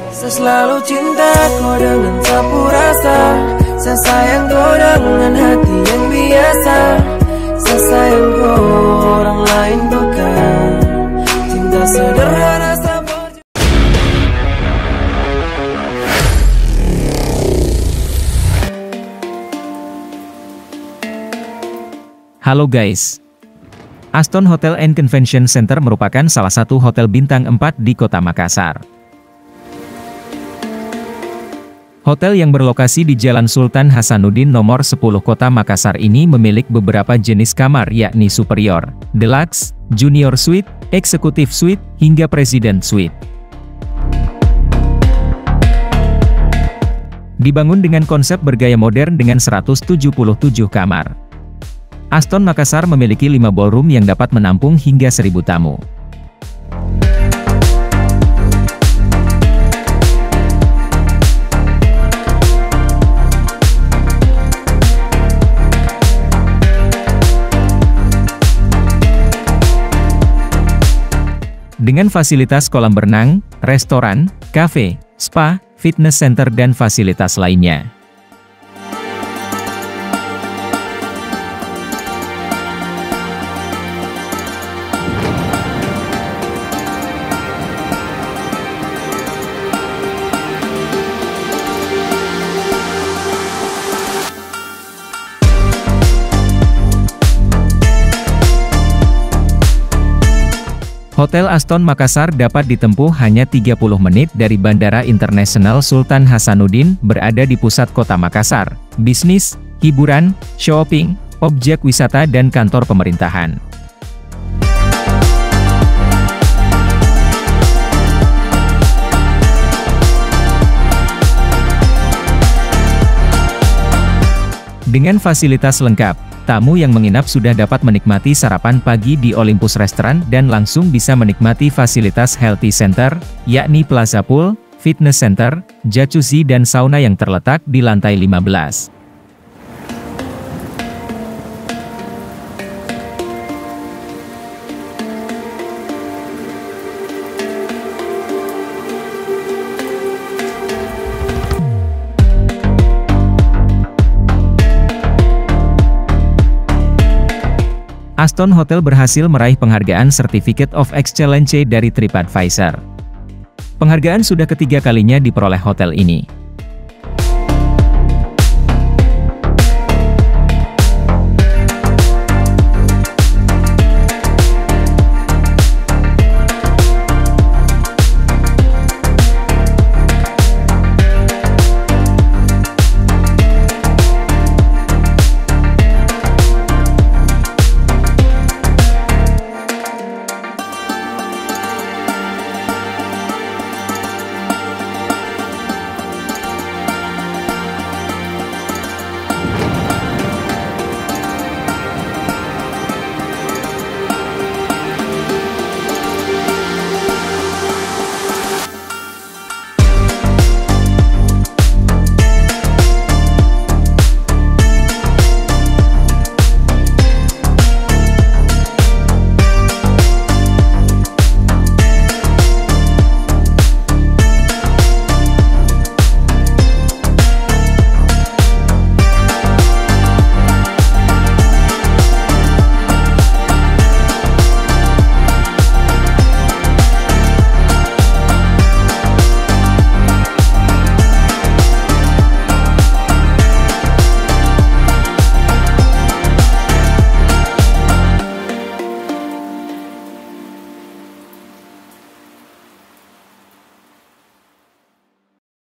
Saya selalu cinta kau dengan sapu rasa. Saya sayang kau dengan hati yang biasa. Saya sayang kau, orang lain bukan. Cinta sederhana sabar. Halo guys. Aston Hotel and Convention Center merupakan salah satu hotel bintang 4 di Kota Makassar. Hotel yang berlokasi di Jalan Sultan Hasanuddin nomor 10 Kota Makassar ini memiliki beberapa jenis kamar yakni Superior, Deluxe, Junior Suite, Executive Suite, hingga President Suite. Dibangun dengan konsep bergaya modern dengan 177 kamar. Aston Makassar memiliki 5 ballroom yang dapat menampung hingga 1.000 tamu. Dengan fasilitas kolam berenang, restoran, kafe, spa, fitness center dan fasilitas lainnya. Hotel Aston Makassar dapat ditempuh hanya 30 menit dari Bandara Internasional Sultan Hasanuddin, berada di pusat kota Makassar, bisnis, hiburan, shopping, objek wisata dan kantor pemerintahan. Dengan fasilitas lengkap, tamu yang menginap sudah dapat menikmati sarapan pagi di Olympus Restaurant dan langsung bisa menikmati fasilitas Healthy Center, yakni Plaza Pool, Fitness Center, jacuzzi dan sauna yang terletak di lantai 15. Aston Hotel berhasil meraih penghargaan Certificate of Excellence dari TripAdvisor. Penghargaan sudah ketiga kalinya diperoleh hotel ini.